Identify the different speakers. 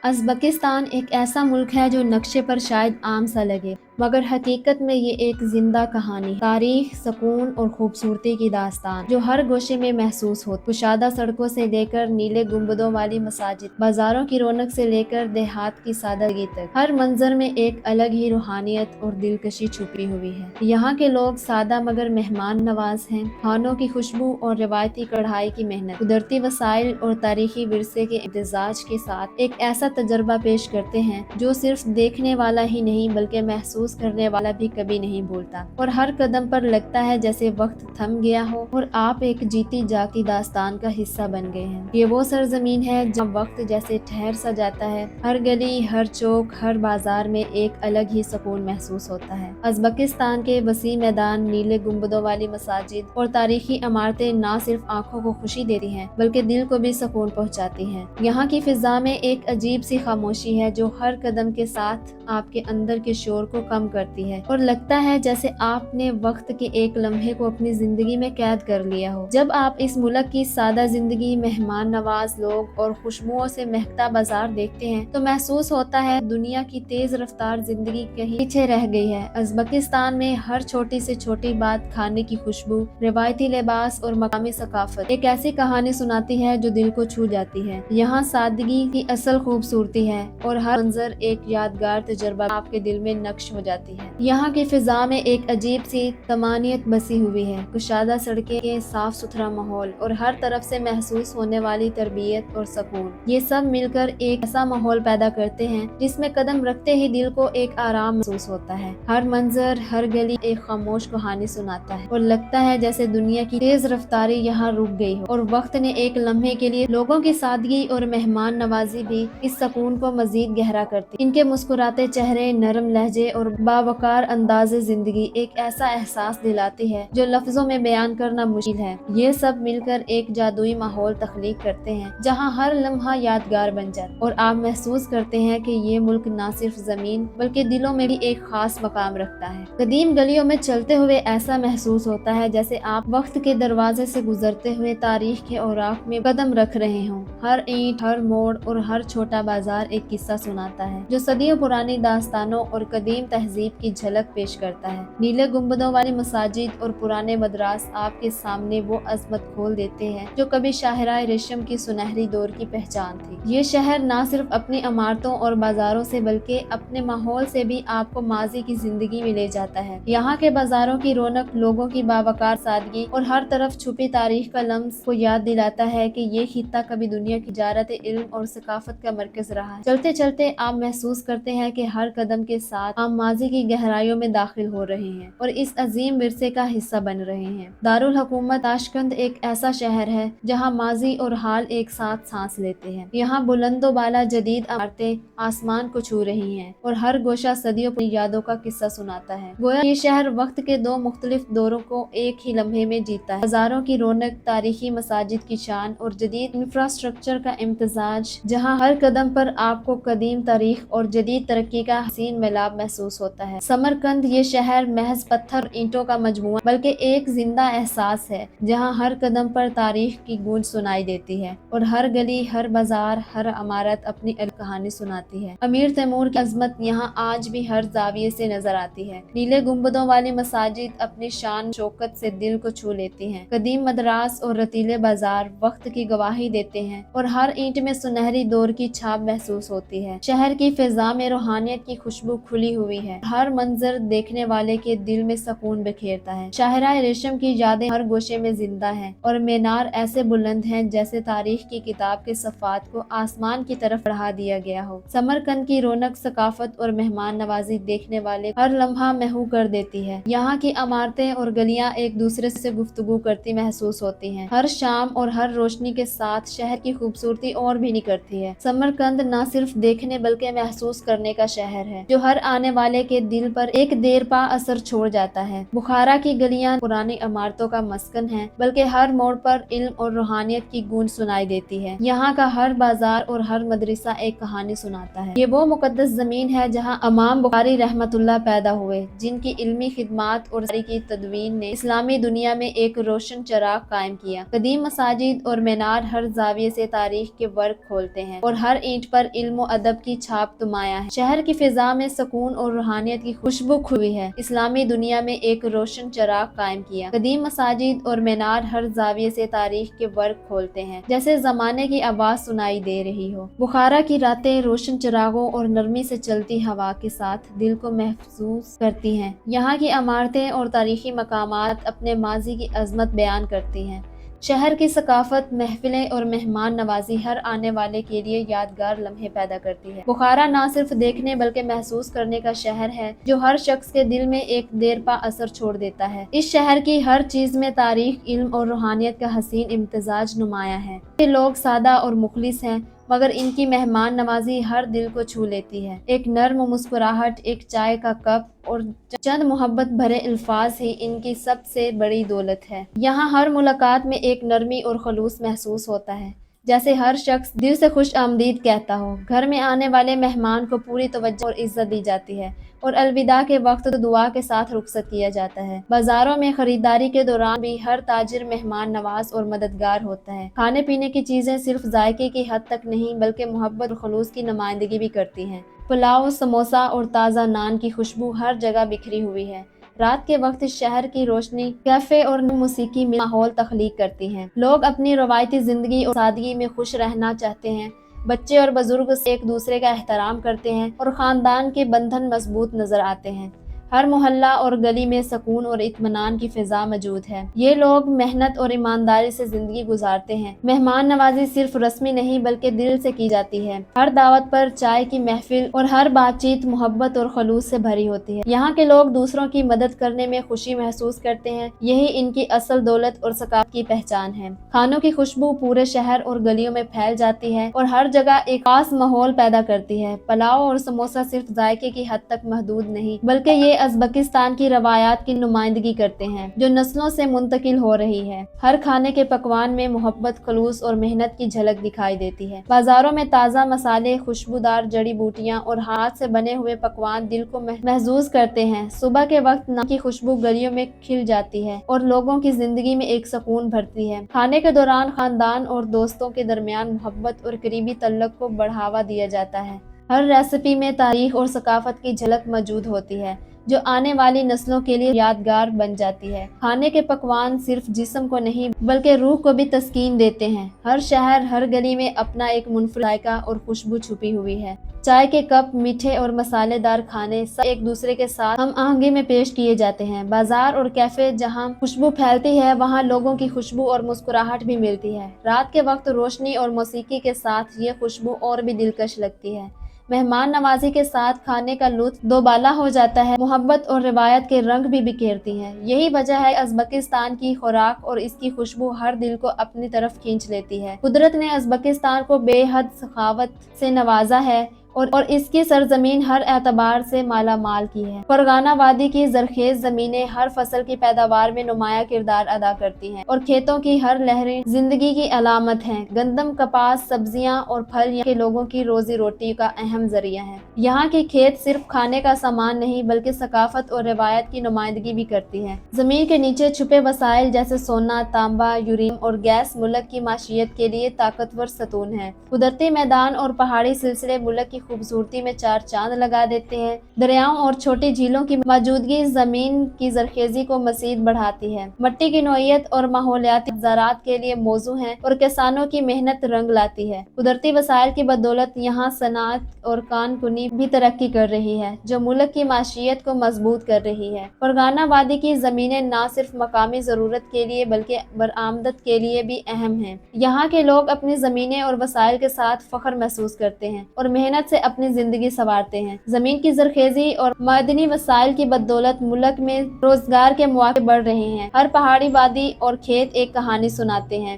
Speaker 1: Uzbekistan ایک ایسا ملک ہے جو نقشے پر شاید عام سا لگے، مگر حقیقت میں یہ ایک زندہ کہانی، تاریخ، سکون اور خوبصورتی کی داستان جو ہر گوشے میں محسوس ہو۔ کشادہ سڑکوں سے لے کر نیلے گنبدوں والی مساجد، بازاروں کی رونق سے لے کر دیہات کی سادگی تک، ہر منظر میں ایک الگ ہی روحانیت اور دلکشی چھپی ہوئی ہے۔ یہاں کے لوگ سادہ مگر مہمان نواز ہیں، کھانوں کی خوشبو اور روایتی کڑھائی کی محنت، قدرتی وسائل اور تاریخی ورثے کے امتزاج کے ساتھ ایک ایسا تجربہ پیش کرتے ہیں جو صرف دیکھنے والا ہی نہیں بلکہ محسوس کرنے والا بھی کبھی نہیں بھولتا، اور ہر قدم پر لگتا ہے جیسے وقت تھم گیا ہو اور آپ ایک جیتی جاگتی داستان کا حصہ بن گئے ہیں۔ یہ وہ سرزمین ہے جہاں وقت جیسے ٹھہر سا جاتا ہے، ہر گلی، ہر چوک، ہر بازار میں ایک الگ ہی سکون محسوس ہوتا ہے۔ ازبکستان کے وسیع میدان، نیلے گنبدوں والی مساجد اور تاریخی عمارتیں نہ صرف آنکھوں کو خوشی دیتی ہیں بلکہ دل کو بھی سکون پہنچاتی ہیں۔ یہاں کی فضا میں ایک عجیب سی خاموشی ہے جو ہر قدم کے ساتھ آپ کے اندر کے شور کو کم کرتی ہے، اور لگتا ہے جیسے آپ نے وقت کے ایک لمحے کو اپنی زندگی میں قید کر لیا ہو۔ جب آپ اس ملک کی سادہ زندگی، مہمان نواز لوگ اور خوشبوؤں سے مہکتا بازار دیکھتے ہیں تو محسوس ہوتا ہے دنیا کی تیز رفتار زندگی کہیں پیچھے رہ گئی ہے۔ ازبکستان میں ہر چھوٹی سے چھوٹی بات، کھانے کی خوشبو، روایتی لباس اور مقامی ثقافت ایک ایسی کہانی سناتی ہے جو دل کو چھو جاتی ہے۔ یہاں سادگی کی اصل خوبصورتی ہے اور ہر منظر ایک یادگار تجربہ آپ کے دل میں نقش ہو جاتی ہے۔ یہاں کی فضا میں ایک عجیب سی طمانینت بسی ہوئی ہے، کشادہ سڑکیں، صاف ستھرا ماحول اور ہر طرف سے محسوس ہونے والی تربیت اور سکون، یہ سب مل کر ایک ایسا ماحول پیدا کرتے ہیں جس میں قدم رکھتے ہی دل کو ایک آرام محسوس ہوتا ہے۔ ہر منظر، ہر گلی ایک خاموش کہانی سناتا ہے اور لگتا ہے جیسے دنیا کی تیز رفتاری یہاں رک گئی ہو اور وقت نے ایک لمحے کے لیے لوگوں کی سادگی اور مہمان نوازی بھی اس سکون کو مزید گہرا کرتی۔ ان کے مسکراتے چہرے، نرم لہجے اور باوقار انداز زندگی ایک ایسا احساس دلاتی ہے جو لفظوں میں بیان کرنا مشکل ہے۔ یہ سب مل کر ایک جادوئی ماحول تخلیق کرتے ہیں جہاں ہر لمحہ یادگار بن جاتا ہے اور آپ محسوس کرتے ہیں کہ یہ ملک نہ صرف زمین بلکہ دلوں میں بھی ایک خاص مقام رکھتا ہے۔ قدیم گلیوں میں چلتے ہوئے ایسا محسوس ہوتا ہے جیسے آپ وقت کے دروازے سے گزرتے ہوئے تاریخ کے اوراق میں قدم رکھ رہے ہوں۔ ہر اینٹ، ہر موڑ اور ہر چھوٹا بازار ایک قصہ سناتا ہے جو صدیوں پرانی داستانوں اور قدیم تہذیب کی جھلک پیش کرتا ہے۔ نیلے گنبدوں والی مساجد اور پرانے مدراس آپ کے سامنے وہ عظمت کھول دیتے ہیں جو کبھی شاہراہ ریشم کی سنہری دور کی پہچان تھی۔ یہ شہر نہ صرف اپنی عمارتوں اور بازاروں سے بلکہ اپنے ماحول سے بھی آپ کو ماضی کی زندگی میں لے جاتا ہے۔ یہاں کے بازاروں کی رونق، لوگوں کی باوقار سادگی اور ہر طرف چھپی تاریخ کا لمس کو یاد دلاتا ہے کہ یہ خطہ کبھی دنیا کی تجارت، علم اور ثقافت کا مرکز رہا ہے۔ چلتے چلتے آپ محسوس کرتے ہیں کہ ہر قدم کے ساتھ آپ ماضی کی گہرائیوں میں داخل ہو رہے ہیں اور اس عظیم ورثے کا حصہ بن رہے ہیں۔ دارالحکومت تاشقند ایک ایسا شہر ہے جہاں ماضی اور حال ایک ساتھ سانس لیتے ہیں۔ یہاں بلند و بالا جدید عمارتیں آسمان کو چھو رہی ہیں اور ہر گوشہ صدیوں پرانی یادوں کا قصہ سناتا ہے۔ گویا یہ شہر وقت کے دو مختلف دوروں کو ایک ہی لمحے میں جیتا ہے۔ بازاروں کی رونق، تاریخی مساجد کی شان اور جدید انفراسٹرکچر کا امتزاج، جہاں ہر قدم پر آپ کو قدیم تاریخ اور جدید ترقی کا حسین ملاپ محسوس ہوتا ہے۔ سمرقند یہ شہر محض پتھر اور اینٹوں کا مجموعہ بلکہ ایک زندہ احساس ہے جہاں ہر قدم پر تاریخ کی گونج سنائی دیتی ہے اور ہر گلی، ہر بازار، ہر عمارت اپنی الگ کہانی سناتی ہے۔ امیر تیمور کی عظمت یہاں آج بھی ہر زاویے سے نظر آتی ہے۔ نیلے گنبدوں والی مساجد اپنی شان شوکت سے دل کو چھو لیتی ہیں۔ قدیم مدراس اور رتیلے بازار وقت کی گواہی دیتے ہیں اور ہر اینٹ میں سنہری دور کی چھاپ محسوس ہوتی ہے۔ شہر کی فضا میں روحانیت کی خوشبو کھلی ہوئی ہے، ہر منظر دیکھنے والے کے دل میں سکون بکھیرتا ہے۔ شاہراہ ریشم کی یادیں ہر گوشے میں زندہ ہیں اور مینار ایسے بلند ہیں جیسے تاریخ کی کتاب کے صفحات کو آسمان کی طرف بڑھا دیا گیا ہو۔ سمرقند کی رونق، ثقافت اور مہمان نوازی دیکھنے والے ہر لمحہ محو کر دیتی ہے۔ یہاں کی عمارتیں اور گلیاں ایک دوسرے سے گفتگو کرتی محسوس ہوتی ہیں۔ ہر شام اور ہر روشنی کے ساتھ شہر کی خوبصورتی اور بھی نکھرتی ہے۔ سمرقند نہ صرف دیکھنے بلکہ محسوس کرنے کا شہر ہے جو ہر آنے والے والے کے دل پر ایک دیر پا اثر چھوڑ جاتا ہے۔ بخارا کی گلیاں پرانی عمارتوں کا مسکن ہیں، بلکہ ہر موڑ پر علم اور روحانیت کی گونج سنائی دیتی ہے۔ یہاں کا ہر بازار اور ہر مدرسہ ایک کہانی سناتا ہے۔ یہ وہ مقدس زمین ہے جہاں امام بخاری رحمۃ اللہ پیدا ہوئے، جن کی علمی خدمات اور کی تدوین نے اسلامی دنیا میں ایک روشن چراغ قائم کیا۔ قدیم مساجد اور مینار ہر زاویے سے تاریخ کے ورق کھولتے ہیں اور ہر اینٹ پر علم و ادب کی چھاپ نمایاں ہے۔ شہر کی فضا میں سکون اور روحانیت کی خوشبو کھوئی ہے۔ اسلامی دنیا میں ایک روشن چراغ قائم کیا۔ قدیم مساجد اور مینار ہر زاویے سے تاریخ کے ورق کھولتے ہیں، جیسے زمانے کی آواز سنائی دے رہی ہو۔ بخارا کی راتیں روشن چراغوں اور نرمی سے چلتی ہوا کے ساتھ دل کو محفوظ کرتی ہیں۔ یہاں کی عمارتیں اور تاریخی مقامات اپنے ماضی کی عظمت بیان کرتی ہیں۔ شہر کی ثقافت، محفلیں اور مہمان نوازی ہر آنے والے کے لیے یادگار لمحے پیدا کرتی ہے۔ بخارا نہ صرف دیکھنے بلکہ محسوس کرنے کا شہر ہے، جو ہر شخص کے دل میں ایک دیر پا اثر چھوڑ دیتا ہے۔ اس شہر کی ہر چیز میں تاریخ، علم اور روحانیت کا حسین امتزاج نمایاں ہے۔ یہ لوگ سادہ اور مخلص ہیں، مگر ان کی مہمان نوازی ہر دل کو چھو لیتی ہے۔ ایک نرم مسکراہٹ، ایک چائے کا کپ اور چند محبت بھرے الفاظ ہی ان کی سب سے بڑی دولت ہے۔ یہاں ہر ملاقات میں ایک نرمی اور خلوص محسوس ہوتا ہے، جیسے ہر شخص دل سے خوش آمدید کہتا ہو۔ گھر میں آنے والے مہمان کو پوری توجہ اور عزت دی جاتی ہے، اور الوداع کے وقت دعا کے ساتھ رخصت کیا جاتا ہے۔ بازاروں میں خریداری کے دوران بھی ہر تاجر مہمان نواز اور مددگار ہوتا ہے۔ کھانے پینے کی چیزیں صرف ذائقے کی حد تک نہیں بلکہ محبت اور خلوص کی نمائندگی بھی کرتی ہیں۔ پلاؤ، سموسہ اور تازہ نان کی خوشبو ہر جگہ بکھری ہوئی ہے۔ رات کے وقت شہر کی روشنی، کیفے اور موسیقی میں ماحول تخلیق کرتی ہیں۔ لوگ اپنی روایتی زندگی اور سادگی میں خوش رہنا چاہتے ہیں۔ بچے اور بزرگ ایک دوسرے کا احترام کرتے ہیں اور خاندان کے بندھن مضبوط نظر آتے ہیں۔ ہر محلہ اور گلی میں سکون اور اطمینان کی فضا موجود ہے۔ یہ لوگ محنت اور ایمانداری سے زندگی گزارتے ہیں۔ مہمان نوازی صرف رسمی نہیں بلکہ دل سے کی جاتی ہے۔ ہر دعوت پر چائے کی محفل اور ہر بات چیت محبت اور خلوص سے بھری ہوتی ہے۔ یہاں کے لوگ دوسروں کی مدد کرنے میں خوشی محسوس کرتے ہیں، یہی ان کی اصل دولت اور ثقافت کی پہچان ہے۔ کھانوں کی خوشبو پورے شہر اور گلیوں میں پھیل جاتی ہے اور ہر جگہ ایک خاص ماحول پیدا کرتی ہے۔ پلاؤ اور سموسہ صرف ذائقے کی حد تک محدود نہیں بلکہ یہ ازبکستان کی روایات کی نمائندگی کرتے ہیں، جو نسلوں سے منتقل ہو رہی ہے۔ ہر کھانے کے پکوان میں محبت، خلوص اور محنت کی جھلک دکھائی دیتی ہے۔ بازاروں میں تازہ مسالے، خوشبودار جڑی بوٹیاں اور ہاتھ سے بنے ہوئے پکوان دل کو محظوظ کرتے ہیں۔ صبح کے وقت نام کی خوشبو گلیوں میں کھل جاتی ہے اور لوگوں کی زندگی میں ایک سکون بھرتی ہے۔ کھانے کے دوران خاندان اور دوستوں کے درمیان محبت اور قریبی تعلق کو بڑھاوا دیا جاتا ہے۔ ہر ریسیپی میں تاریخ اور ثقافت کی جھلک موجود ہوتی ہے، جو آنے والی نسلوں کے لیے یادگار بن جاتی ہے۔ کھانے کے پکوان صرف جسم کو نہیں بلکہ روح کو بھی تسکین دیتے ہیں۔ ہر شہر، ہر گلی میں اپنا ایک منفرد ذائقہ اور خوشبو چھپی ہوئی ہے۔ چائے کے کپ، میٹھے اور مسالے دار کھانے سب ایک دوسرے کے ساتھ ہم آہنگی میں پیش کیے جاتے ہیں۔ بازار اور کیفے جہاں خوشبو پھیلتی ہے، وہاں لوگوں کی خوشبو اور مسکراہٹ بھی ملتی ہے۔ رات کے وقت روشنی اور موسیقی کے ساتھ یہ خوشبو اور بھی دلکش لگتی ہے۔ مہمان نوازی کے ساتھ کھانے کا لطف دوبالا ہو جاتا ہے، محبت اور روایت کے رنگ بھی بکھیرتی ہے۔ یہی وجہ ہے ازبکستان کی خوراک اور اس کی خوشبو ہر دل کو اپنی طرف کھینچ لیتی ہے۔ قدرت نے ازبکستان کو بے حد سخاوت سے نوازا ہے اور اس کی سرزمین ہر اعتبار سے مالا مال کی ہے۔ فرغانہ وادی کی زرخیز زمینیں ہر فصل کی پیداوار میں نمایاں کردار ادا کرتی ہیں اور کھیتوں کی ہر لہریں زندگی کی علامت ہیں۔ گندم، کپاس، سبزیاں اور پھل یہاں کے لوگوں کی روزی روٹی کا اہم ذریعہ ہیں۔ یہاں کے کھیت صرف کھانے کا سامان نہیں بلکہ ثقافت اور روایت کی نمائندگی بھی کرتی ہیں۔ زمین کے نیچے چھپے وسائل جیسے سونا، تانبا، یورینیم اور گیس ملک کی معیشت کے لیے طاقتور ستون ہیں۔ قدرتی میدان اور پہاڑی سلسلے ملک کی خوبصورتی میں چار چاند لگا دیتے ہیں۔ دریاؤں اور چھوٹی جھیلوں کی موجودگی زمین کی زرخیزی کو مزید بڑھاتی ہے۔ مٹی کی نوعیت اور ماحولیاتی زراعت کے لیے موزوں ہیں اور کسانوں کی محنت رنگ لاتی ہے۔ قدرتی وسائل کی بدولت یہاں صنعت اور کان کنی بھی ترقی کر رہی ہے، جو ملک کی معیشت کو مضبوط کر رہی ہے۔ فرغانہ وادی کی زمینیں نہ صرف مقامی ضرورت کے لیے بلکہ برآمدات کے لیے بھی اہم ہیں۔ یہاں کے لوگ اپنی زمینیں اور وسائل کے ساتھ فخر محسوس کرتے ہیں اور محنت سے اپنی زندگی سنوارتے ہیں۔ زمین کی زرخیزی اور معدنی وسائل کی بدولت ملک میں روزگار کے مواقع بڑھ رہے ہیں۔ ہر پہاڑی وادی اور کھیت ایک کہانی سناتے ہیں۔